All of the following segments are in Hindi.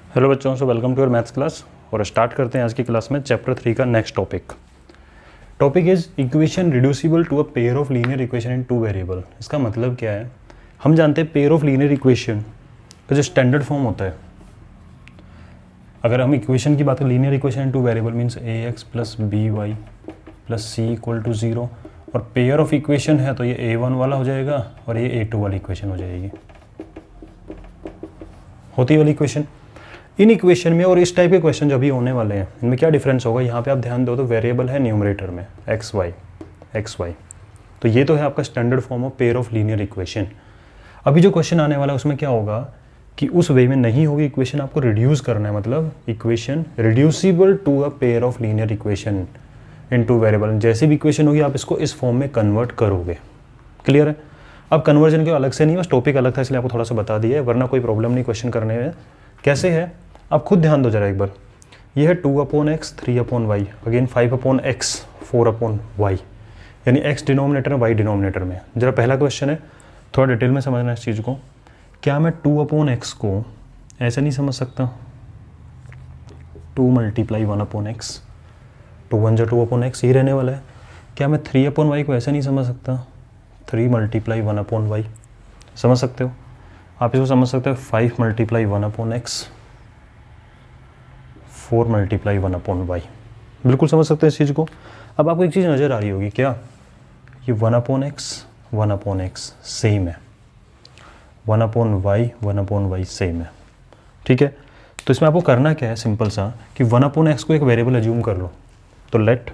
हेलो बच्चों, so welcome to your maths class. और स्टार्ट करते हैं आज की क्लास में चैप्टर 3 का next topic is equation reducible to a pair of linear equation in two variable. इसका मतलब क्या है? हम जानते हैं पेयर ऑफ लीनियर इक्वेशन का जो स्टैंडर्ड फॉर्म होता है, अगर हम इक्वेशन की बात करें, linear equation in two variable means A X plus B Y plus C equal to 0, और पेयर ऑफ इक्वेशन है तो ये A1 वाला हो जाएगा और ये A2 वाली इक्वेशन हो जाएगी, होती वाली इक्वेशन। इन इक्वेशन में और इस टाइप के क्वेश्चन जो अभी होने वाले हैं, इनमें क्या डिफरेंस होगा? यहाँ पे आप ध्यान दो तो वेरिएबल है न्यूमरेटर में एक्स वाई, तो ये तो है आपका standard form of pair of linear equation. अभी जो क्वेश्चन आने वाला है उसमें क्या होगा कि उस वे में नहीं होगी इक्वेशन, आपको रिड्यूस करना है, मतलब equation reducible to a pair of linear equation in two variable. जैसी भी इक्वेशन होगी आप इसको इस फॉर्म में कन्वर्ट करोगे। क्लियर है? अब कन्वर्जन के अलग से नहीं, बस टॉपिक अलग था इसलिए आपको थोड़ा सा बता दिया है, वरना कोई प्रॉब्लम नहीं क्वेश्चन करने में। कैसे है आप खुद ध्यान दो जरा एक बार। ये है 2/x 3/y, again 5/x 4/y, यानी x डिनोमिनेटर में y डिनोमिनेटर में। जरा पहला क्वेश्चन है, थोड़ा डिटेल में समझना इस चीज़ को। क्या मैं 2/x को ऐसे नहीं समझ सकता? 2 × 1/x, 2 1 2/x ही रहने वाला है। क्या मैं 3/y को ऐसे नहीं समझ सकता? 3 × 1/y समझ सकते हो? आप इसको समझ सकते हो 5 × 1/x 4 × 1/y, बिल्कुल समझ सकते हैं इस चीज़ को। अब आपको एक चीज़ नज़र आ रही होगी, क्या ये 1/x सेम है, 1/y सेम है, ठीक है? तो इसमें आपको करना क्या है, सिंपल सा कि 1/x को एक वेरिएबल एज्यूम कर लो। तो लेट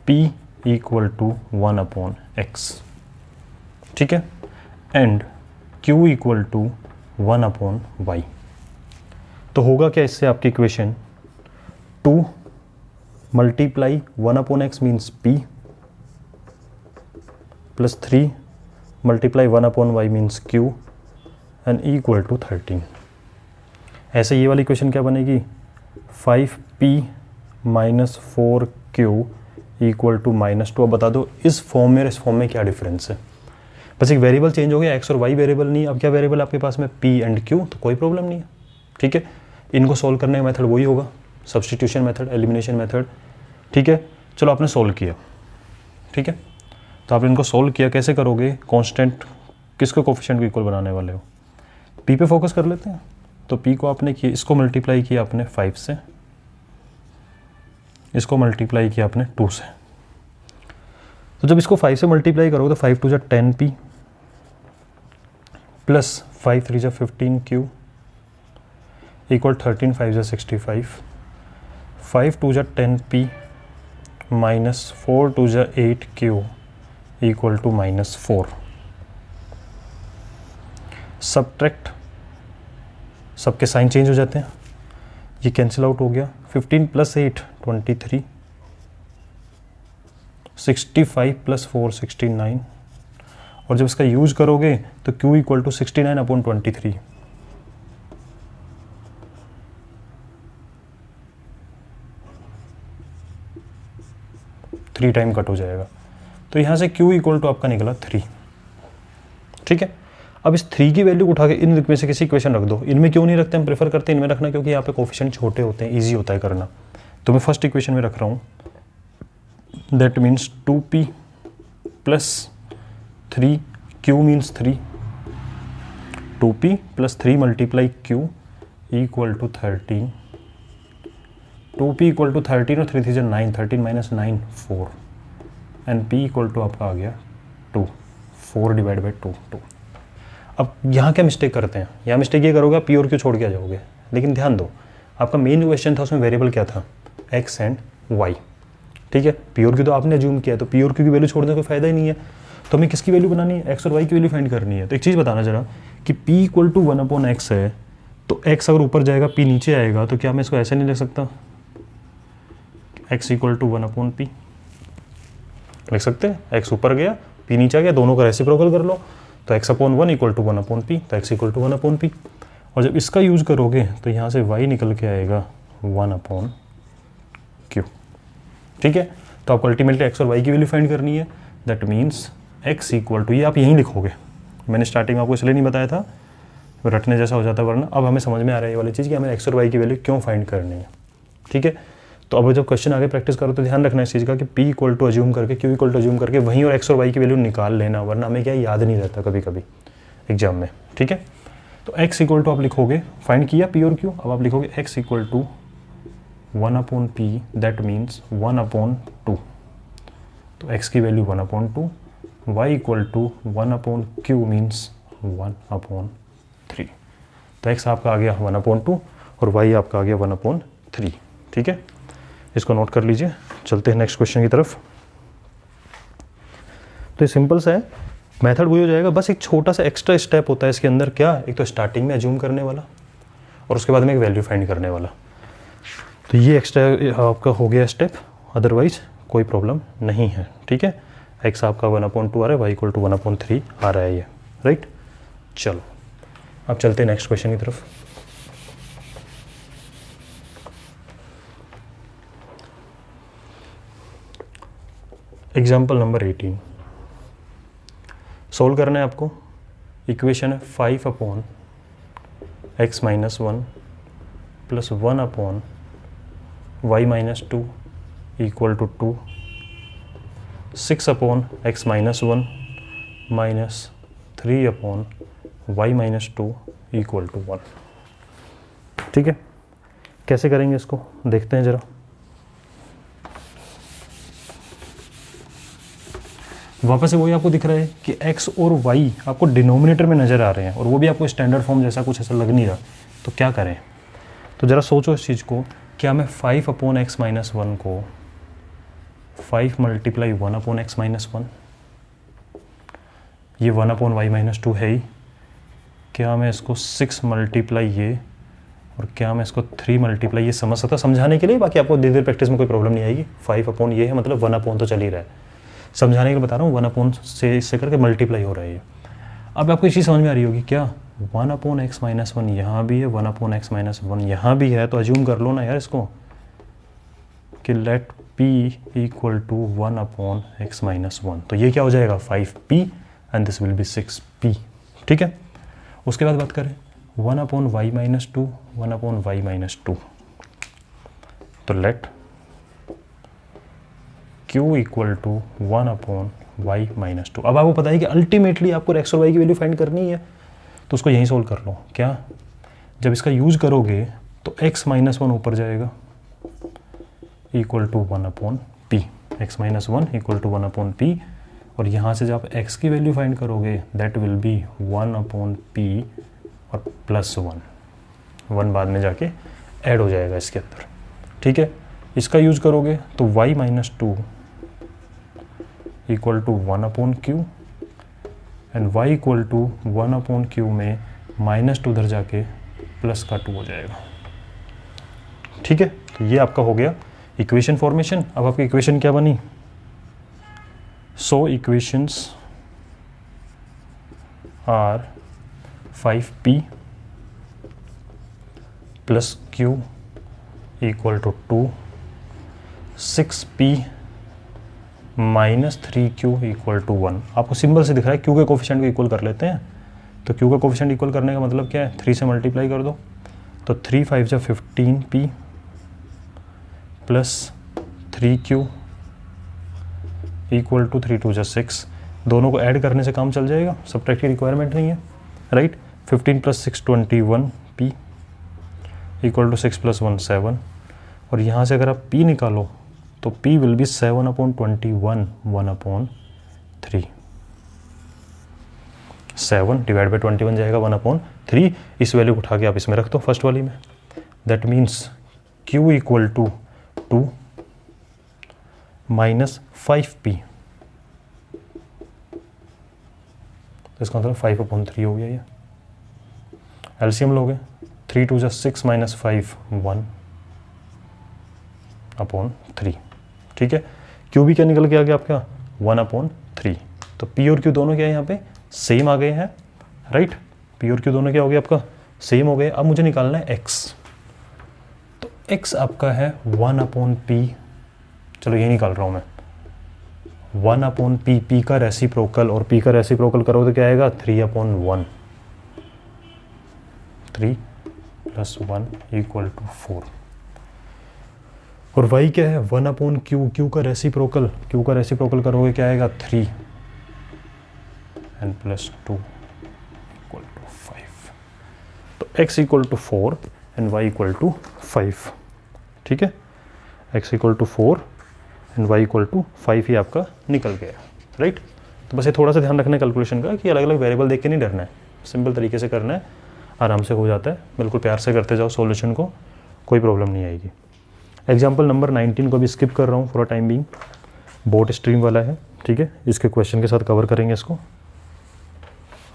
p = 1/x, ठीक है, एंड q = 1/y। तो होगा क्या इससे आपकी equation? 2 × 1/x means p plus 3 × 1/y means q and equal to 13। ऐसे ये वाली इक्वेशन क्या बनेगी? 5p - 4q = -2। अब बता दो इस फॉर्म में और इस फॉर्म में क्या डिफरेंस है? बस एक वेरिएबल चेंज हो गया, x और y वेरिएबल नहीं। अब क्या वेरिएबल आपके पास में p एंड q, तो कोई प्रॉब्लम नहीं है, ठीक है। इनको सॉल्व करने का मेथड वही होगा, सब्स्टिट्यूशन मेथड, एलिमिनेशन मेथड, ठीक है। चलो आपने सॉल्व किया, ठीक है, तो आपने इनको सॉल्व किया। कैसे करोगे? कांस्टेंट किसको कोफिशिएंट को इक्वल बनाने वाले हो? p पे फोकस कर लेते हैं। तो p को आपने किया, इसको मल्टीप्लाई किया आपने 5 से, इसको मल्टीप्लाई किया आपने 2 से। तो जब इसको 5 से मल्टीप्लाई करोगे तो 5 × 2 = 10p plus 5 × 3 = 15q = 13 × 5 = 65। 5 × 2 = 10p minus 4 × 2 = 8q = -4। Subtract, सबके साइन चेंज हो जाते हैं, ये कैंसिल आउट हो गया। 15 + 8 23, 65 + 4 69, और जब इसका यूज करोगे तो q = 69/23। 3 टाइम कट हो जाएगा, तो यहाँ से q = आपका निकला 3, ठीक है। अब इस 3 की वैल्यू उठा के इन में से किसी इक्वेशन रख दो। इनमें क्यों नहीं रखते? हम प्रेफर करते हैं इनमें रखना, क्योंकि यहाँ पे कोफिशिएंट छोटे होते हैं, इजी होता है करना। तो मैं फर्स्ट इक्वेशन में रख रहा हूँ, that means 2p + 3q means 3, 2p + 3 × q = 13, 2p = 13 और 3 3 = 9, 13 - 9 4, एंड p = आपका आ गया 2, 4/2। अब यहाँ क्या मिस्टेक करते हैं? यहाँ मिस्टेक ये करोगे आप p और q छोड़ के आ जाओगे, लेकिन ध्यान दो आपका मेन क्वेश्चन था, उसमें वेरिएबल क्या था? x एंड y, ठीक है। p और q तो आपने अज्यूम किया, तो p और q की वैल्यू छोड़ने का कोई फायदा ही नहीं है। तो हमें किसकी वैल्यू बनानी है? x और y की वैल्यू फाइंड करनी है। तो एक चीज़ बताना जरा कि p = 1/x है, तो x अगर ऊपर जाएगा p नीचे आएगा, तो क्या मैं इसको ऐसे नहीं लिख सकता? x = 1/p लिख सकते हैं। x ऊपर गया p नीचे आ गया, दोनों का रेसिप्रोकल कर लो, तो x/1 = 1/p, तो x = 1/p। और जब इसका यूज़ करोगे तो यहाँ से y निकल के आएगा 1/q, ठीक है। तो आपको अल्टीमेटली x और y की वैल्यू फाइंड करनी है, दैट मीन्स x = ये आप यहीं लिखोगे, मैंने स्टार्टिंग में आपको इसलिए नहीं बताया था, रटने जैसा हो जाता है, वरना अब हमें समझ में आ रहा है ये वाली चीज़ कि हमें एक्स और वाई की वैल्यू क्यों फाइंड करनी है। ठीक है, तो अब जब क्वेश्चन आगे प्रैक्टिस करो तो ध्यान रखना इस चीज़ का कि P इक्वल टू अज्यूम करके, Q इक्वल टू अज्यूम करके वहीं और एक्स और वाई की वैल्यू निकाल लेना, वरना हमें क्या याद नहीं रहता कभी कभी एग्जाम में। ठीक है, तो x इक्वल टू आप लिखोगे, फाइंड किया P और Q, अब आप लिखोगे x equal to 1/p, that means 1/2। तो x की value 1/2, y equal to 1/q means 1/3। तो x आपका आ गया 1/2 और y आपका आ गया 1/3। ठीक है, इसको नोट कर लीजिए। चलते हैं नेक्स्ट क्वेश्चन की तरफ। तो ये सिंपल सा है, मेथड वही हो जाएगा, बस एक छोटा सा एक्स्ट्रा स्टेप होता है इसके अंदर। क्या? एक तो स्टार्टिंग में अज्यूम करने वाला और उसके बाद में एक वैल्यू फाइंड करने वाला। तो ये एक्स्ट्रा आपका हो गया स्टेप, अदरवाइज कोई प्रॉब्लम नहीं है। ठीक है, एक्स आपका 1/2 आ रहा है, वाई इक्वल टू 1/3 आ रहा है ये, राइट। चलो अब चलते हैं नेक्स्ट क्वेश्चन की तरफ। एग्जाम्पल नंबर 18 सोल्व करना है आपको। इक्वेशन है 5/x - 1 plus 1/y - 2 equal to 2, 6/x - 1 minus 3/y - 2 equal to 1। ठीक है, कैसे करेंगे इसको देखते हैं ज़रा। वापस से वही आपको दिख रहा है कि x और y आपको डिनोमिनेटर में नज़र आ रहे हैं और वो भी आपको स्टैंडर्ड फॉर्म जैसा कुछ ऐसा लग नहीं रहा। तो क्या करें? तो ज़रा सोचो इस चीज़ को, क्या मैं 5/x - 1 को 5 मल्टीप्लाई 1/x - 1, ये 1/y - 2 है ही, क्या मैं इसको 6 मल्टीप्लाई ये और क्या मैं इसको 3 मल्टीप्लाई ये समझ सकता समझाने के लिए। बाकी आपको धीरे धीरे प्रैक्टिस में कोई प्रॉब्लम नहीं आएगी। 5 ये है मतलब 1 तो चल ही रहा है, समझाने के लिए बता रहा हूँ। 1 से इससे करके मल्टीप्लाई हो रहा है ये। अब आपको ये चीज़ समझ में आ रही होगी क्या? 1/x - 1 यहाँ भी है, 1/x - 1 यहाँ भी है। तो अज्यूम कर लो ना यार इसको कि let p equal to 1/x - 1। तो ये क्या हो जाएगा? 5p and this will be 6p। ठीक है, उसके बाद बात करें 1/y - 2, 1/y - 2। तो late q equal to 1/y - 2। अब आपको पता है कि अल्टीमेटली आपको x और y की वैल्यू फाइंड करनी है, तो उसको यहीं सोल्व कर लो। क्या? जब इसका यूज करोगे तो x - 1 ऊपर जाएगा equal to 1/p, x - 1 equal to 1/p, और यहाँ से जब आप x की वैल्यू फाइंड करोगे दैट विल बी 1/p और प्लस 1 बाद में जाके ऐड हो जाएगा इसके अंदर। ठीक है, इसका यूज करोगे तो y - 2 equal to 1/q and y equal to 1/q में -2 उधर जाके प्लस का 2 हो जाएगा। ठीक है, तो ये आपका हो गया इक्वेशन फॉर्मेशन। अब आपकी इक्वेशन क्या बनी? So equations are 5p plus q equal to 2, 6p minus 3q equal to 1। आपको सिंबल से दिख रहा है, q के कोफिशिएंट को इक्वल कर लेते हैं। तो q का कोफिशिएंट इक्वल करने का मतलब क्या है? 3 से मल्टीप्लाई कर दो, तो 3 × 5 = 15p plus 3q equal to 3 × 2 = 6। दोनों को ऐड करने से काम चल जाएगा, सब्ट्रैक्ट की रिक्वायरमेंट नहीं है, राइट। 15 + 6 = 21p equal to 6 + 1 = 7। और यहाँ से अगर आप p निकालो तो p will be 7/21, 1/3। 7 divide by 21 जाएगा 1/3। इस वैल्यू को उठा के आप इसमें रख दो फर्स्ट वाली में। That means q equal to 2 minus 5p, तो इसका मतलब 5/3 हो गया। ये एलसीएम लोगे, 3 × 2 = 6 माइनस 5 1/3। ठीक है, क्यू भी क्या निकल के आ गया आपका? 1/3। तो पी और क्यू दोनों क्या है यहाँ पे? सेम आ गए हैं, राइट। पी और क्यू दोनों क्या हो गया आपका? सेम हो गए। अब मुझे निकालना है एक्स। तो एक्स आपका है 1/p। चलो ये निकाल रहा हूँ मैं, 1/p, p का रेसिप्रोकल, और p का रेसिप्रोकल करो तो क्या आएगा? 3/1। 3 प्लस 1 इक्वल टू 4। और y क्या है 1 अपॉन क्यू, क्यू का रेसिप्रोकल, क्यू का रेसिप्रोकल करोगे क्या आएगा 3 एंड प्लस 2 इक्वल टू 5। तो x equal to 4 and y equal to 5। ठीक है, x equal to 4 and y equal to 5 ही आपका निकल गया, राइट। तो बस ये थोड़ा सा ध्यान रखना है कैलकुलेशन का कि अलग अलग वेरिएबल देख के नहीं डरना है, सिंपल तरीके से करना है, आराम से हो जाता है, बिल्कुल प्यार से करते जाओ सॉल्यूशन को, कोई प्रॉब्लम नहीं आएगी। एग्जाम्पल नंबर 19 को भी स्किप कर रहा हूँ for time being, boat stream वाला है, ठीक है, इसके क्वेश्चन के साथ कवर करेंगे इसको।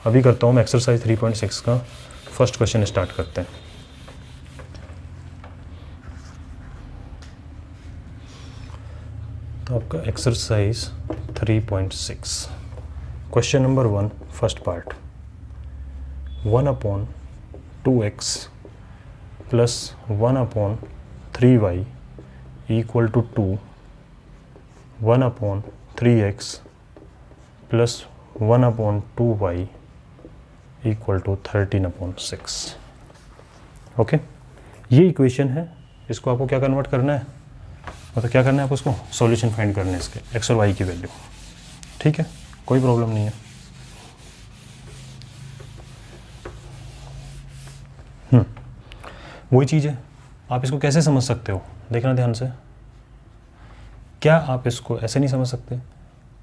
अभी करता हूँ मैं एक्सरसाइज 3.6 का फर्स्ट क्वेश्चन स्टार्ट करते हैं। तो आपका exercise 3.6 question number 1 first part, 1 upon 2x plus 1 upon 3y equal to 2, 1 upon 3x plus 1 upon 2y equal to 13 upon 6। Okay, ये इक्वेशन है, इसको आपको क्या कन्वर्ट करना है, मतलब क्या करना है आपको, उसको सॉल्यूशन फाइंड करना है इसके x और y की वैल्यू। ठीक है, कोई प्रॉब्लम नहीं है। वही चीज़ है, आप इसको कैसे समझ सकते हो, देखना ध्यान से। क्या आप इसको ऐसे नहीं समझ सकते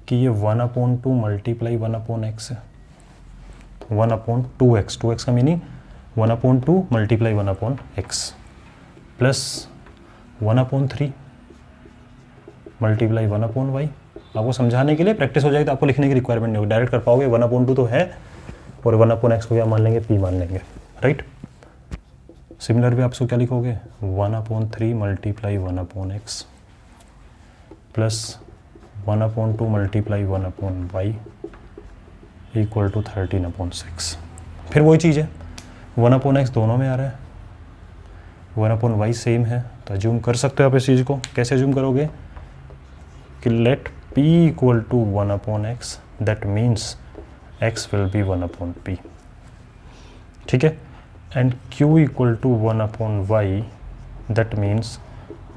कि ये 1 अपॉन 2 मल्टीप्लाई 1 अपॉन एक्स है, 1 अपॉन 2x, 2x का meaning 1 upon 2 multiply 1 upon X plus 1 upon 3 multiply 1 upon Y. आपको समझाने के लिए प्रैक्टिस हो जाएगी तो आपको लिखने की रिक्वायरमेंट नहीं होगी, डायरेक्ट कर पाओगे। 1 अपॉन 2 तो है और 1 अपॉन एक्स को क्या मान लेंगे, p मान लेंगे, राइट। सिमिलर भी आप इसको क्या लिखोगे, 1 upon 3 multiply 1 upon X plus 1 upon 2 multiply 1 upon Y equal to 13 upon 6। फिर वही चीज़ है, 1 अपॉन एक्स दोनों में आ रहा है, 1 अपॉन वाई सेम है, तो अज्यूम कर सकते हो आप इस चीज़ को। कैसे अज्यूम करोगे कि let p equal to 1 upon X, that means x will be 1 upon p, ठीक है, and q equal to 1 upon y, that means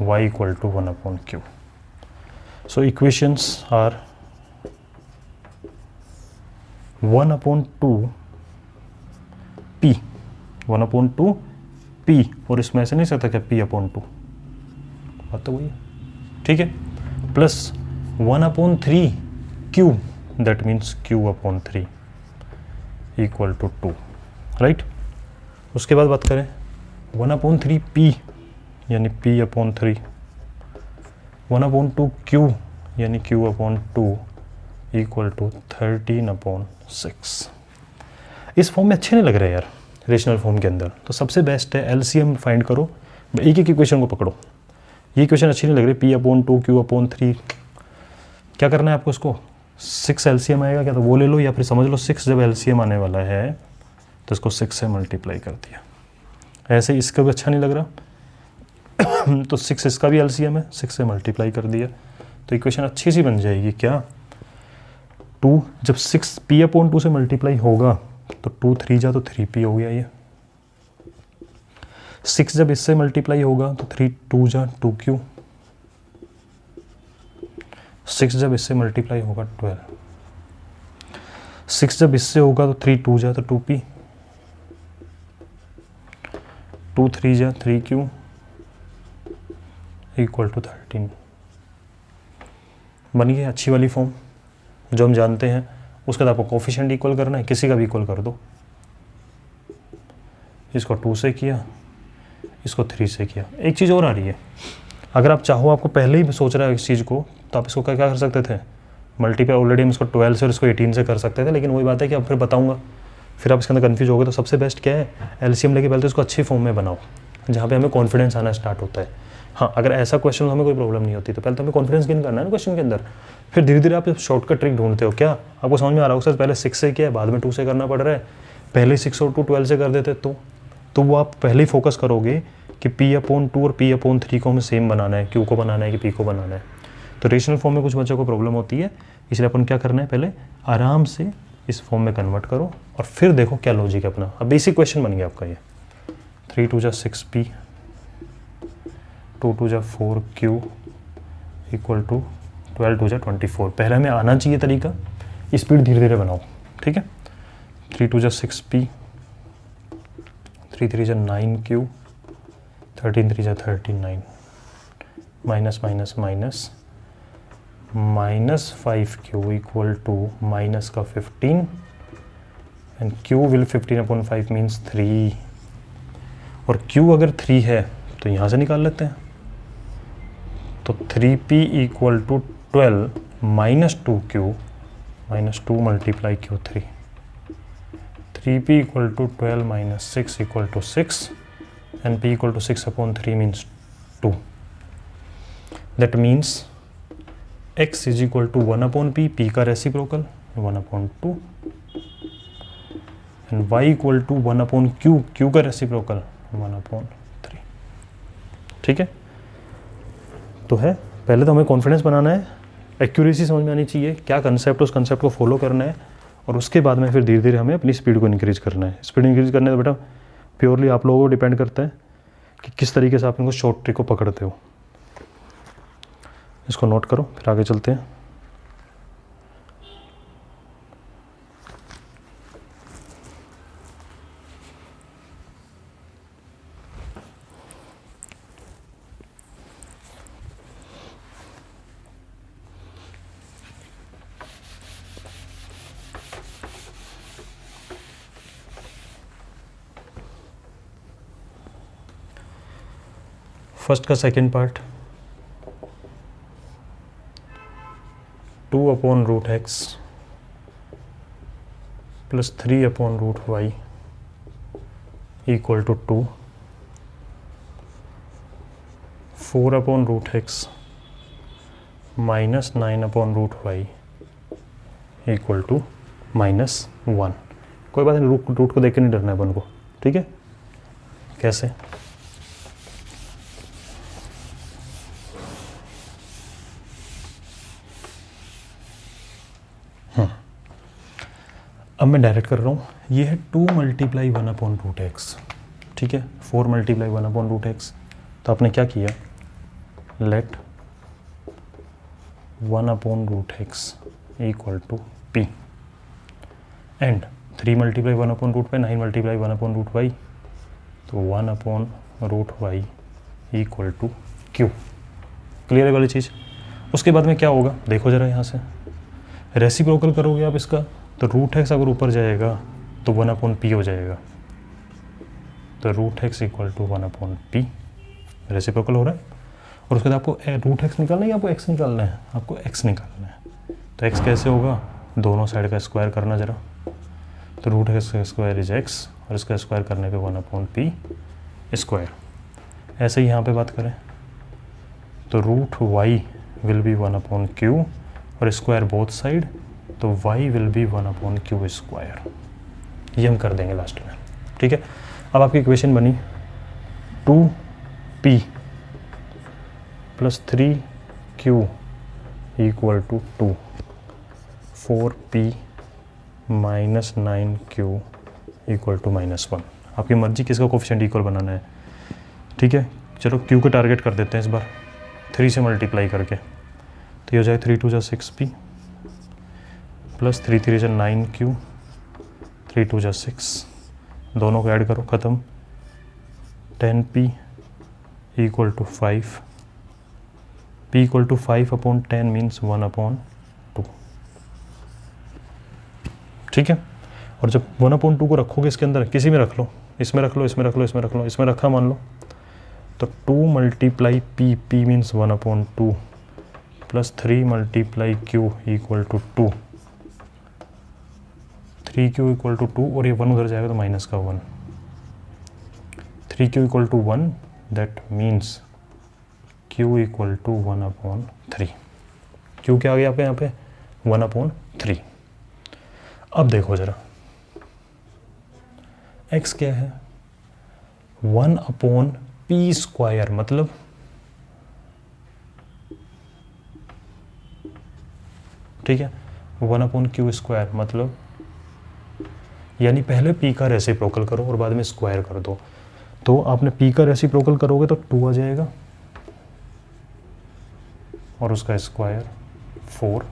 y equal to 1 upon q। So equations are 1 upon 2 p, 1 upon 2 p, और इसमें ऐसे नहीं सकता क्या p अपॉन 2, बात तो वही है, ठीक है, plus 1 upon 3 q, that means q upon 3 equal to 2, right. उसके बाद बात करें 1 अपॉन 3 p यानी p अपॉन 3, 1 अपॉन 2 q यानी q upon 2 equal to 13 upon 6। इस फॉर्म में अच्छे नहीं लग रहे यार रेशनल फॉर्म के अंदर, तो सबसे बेस्ट है एलसीएम फाइंड करो, एक एक इक्वेशन को पकड़ो। ये इक्वेशन अच्छी नहीं लग रही, p अपॉन 2 q अपॉन 3, क्या करना है आपको, इसको 6 एलसीएम आएगा क्या तो वो ले लो, या फिर समझ लो 6 जब एलसीएम आने वाला है तो इसको 6 से मल्टीप्लाई कर दिया। ऐसे इसका भी अच्छा नहीं लग रहा तो 6 इसका भी एलसीएम है, 6 से मल्टीप्लाई कर दिया, तो इक्वेशन अच्छी सी बन जाएगी। क्या 2 जब 6 p अपॉन 2 से मल्टीप्लाई होगा तो 2 3 जा तो 3p हो गया, ये 6 जब इससे मल्टीप्लाई होगा तो 3 2 जा 2q, 6 जब इससे मल्टीप्लाई होगा 12, 6 जब इससे होगा तो 3 2 जा तो 2p, 2 3 जा 3q इक्वल टू 13। बन गई अच्छी वाली फॉर्म जो हम जानते हैं। उसके बाद आपको कोफिशिएंट इक्वल करना है, किसी का भी इक्वल कर दो, इसको 2 से किया, इसको 3 से किया। एक चीज़ और आ रही है, अगर आप चाहो, आपको पहले ही सोच रहा है इस चीज़ को, तो आप इसको क्या कर सकते थे, मल्टीप्लाई ऑलरेडी हम इसको 12 से और इसको 18 से कर सकते थे, लेकिन वही बात है कि अब फिर बताऊंगा, फिर आप इसके अंदर कन्फ्यूज हो गए। तो सबसे बेस्ट क्या है, एलसीएम लेके पहले तो इसको अच्छी फॉर्म में बनाओ जहाँ पे हमें कॉन्फिडेंस आना स्टार्ट होता है। हाँ, अगर ऐसा क्वेश्चन हमें कोई प्रॉब्लम नहीं होती तो पहले तो हमें कॉन्फिडेंस गेन करना है ना क्वेश्चन के अंदर, फिर धीरे धीरे आप शॉर्टकट ट्रिक ढूंढते हो। क्या आपको समझ में आ रहा होगा, सर पहले 6 से किया है, बाद में 2 से करना पड़ रहा है, पहले 6 और 2 12 से कर देते तो वो आप पहले ही फोकस करोगे कि p अपॉन 2 और p अपॉन 3 को हमें सेम बनाना है, q को बनाना है कि p को बनाना है। तो रेशनल फॉर्म में कुछ बच्चों को प्रॉब्लम होती है, इसलिए अपन क्या करना है, पहले आराम से इस फॉर्म में कन्वर्ट करो और फिर देखो क्या लॉजिक है अपना। अब बेसिक क्वेश्चन बन गया आपका ये, 3 2 जा 6p, 2 2 जा 4q इक्वल टू 12 2 जा 24। पहले हमें आना चाहिए तरीका, स्पीड धीरे धीरे बनाओ, ठीक है। 3 2 जा 6p, 3 3 जा 9q, 13 3 जा 39, minus minus minus -5q equal to minus का 15 एंड q विल 15/5 मीन्स 3, और q अगर 3 है तो यहाँ से निकाल लेते हैं। तो 3p equal to 12 minus 2q minus 2 multiply q3, 3p equal to 12 minus 6 equal to 6 and p equal to 6/3 means 2। That means x is equal to 1/p, p का reciprocal 1/2 and y equal to 1/q, q का रेसिप्रोकल 1/3। ठीक है, तो है पहले तो हमें कॉन्फिडेंस बनाना है, एक्यूरेसी समझ में आनी चाहिए, क्या कंसेप्ट, उस कंसेप्ट को फॉलो करना है, और उसके बाद में फिर धीरे धीरे हमें अपनी स्पीड को इंक्रीज करना है। स्पीड इंक्रीज करने तो बेटा प्योरली आप लोगों को डिपेंड करता है कि किस तरीके से आप इनको शॉर्ट ट्रिक को पकड़ते हो। इसको नोट करो, फिर आगे चलते हैं। फर्स्ट का second part, 2/√x plus 3/√y equal to 2, 4/√x minus 9/√y equal to -1। कोई बात नहीं, रूट को देख के नहीं डरना है अपन को, ठीक है। कैसे? अब मैं डायरेक्ट कर रहा हूँ, ये है 2 मल्टीप्लाई 1/√x, ठीक है, 4 मल्टीप्लाई 1/√x। तो आपने क्या किया, let 1/√x equal to p and 3 multiply 1/√y, 9 multiply 1/√y, तो 1/√y equal to q। Clear है वाली चीज़। उसके बाद में क्या होगा, देखो जरा यहाँ से, रेसिप्रोकल करोगे आप इसका, तो √x अगर ऊपर जाएगा तो 1/p हो जाएगा, तो √x equal to 1/p reciprocal हो रहा है। और उसके बाद आपको √x निकालना है या आपको x निकालना है, आपको x निकालना है। तो x कैसे होगा, दोनों साइड का स्क्वायर करना जरा, तो √x का स्क्वायर इज x, और इसका स्क्वायर करने पे 1/p स्क्वायर। ऐसे ही यहाँ पे बात करें तो √y विल बी 1/q, और स्क्वायर बोथ साइड, तो y will be 1/q square. ये हम कर देंगे लास्ट में, ठीक है। अब आपकी इक्वेशन बनी 2p plus 3q equal to 2, 4p minus 9q equal to -1। आपकी मर्जी किसका कोफिशिएंट इक्वल बनाना है, ठीक है। चलो q को टारगेट कर देते हैं इस बार, 3 से मल्टीप्लाई करके, तो ये हो जाए 3 2 जा 6p प्लस 3 3 जा 9q, 3 2 जा 6, दोनों को ऐड करो, ख़त्म, 10p equal to 5, p equal to 5/10 means 1/2, ठीक है। और जब 1/2 को रखोगे इसके अंदर, किसी में रख लो, इसमें रख लो, इसमें रख लो, इसमें रख लो, इसमें रखा मान लो, तो 2 multiply p means 1/2 plus 3 multiply q equal to 2, 3q equal to 2, और ये 1 उधर जाएगा तो माइनस का 1, 3q equal to 1, that means q equal to 1/3। q क्या आ गया आपके यहाँ पे, 1/3। अब देखो जरा x क्या है, 1/p स्क्वायर, मतलब ठीक है, 1/q स्क्वायर, मतलब यानी पहले p का रेसिप्रोकल करो और बाद में स्क्वायर कर दो। तो आपने p का रेसिप्रोकल करोगे तो 2 आ जाएगा और उसका स्क्वायर 4,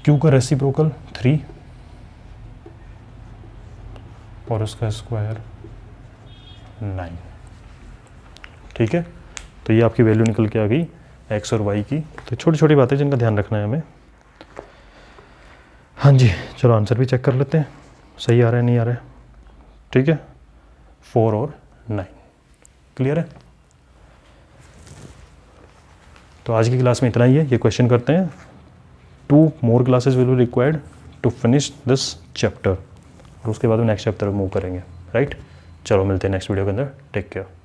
q का रेसिप्रोकल 3 और उसका स्क्वायर 9। ठीक है, तो ये आपकी वैल्यू निकल के आ गई x और y की। तो छोटी छोटी बातें जिनका ध्यान रखना है हमें। हाँ जी, चलो आंसर भी चेक कर लेते हैं, सही आ रहा है नहीं आ रहा है। ठीक है, 4 और 9 क्लियर है। तो आज की क्लास में इतना ही है, ये क्वेश्चन करते हैं। 2 more classes will be required to finish this chapter और उसके बाद में नेक्स्ट चैप्टर मूव करेंगे। राइट, चलो मिलते हैं नेक्स्ट वीडियो के अंदर। Take care.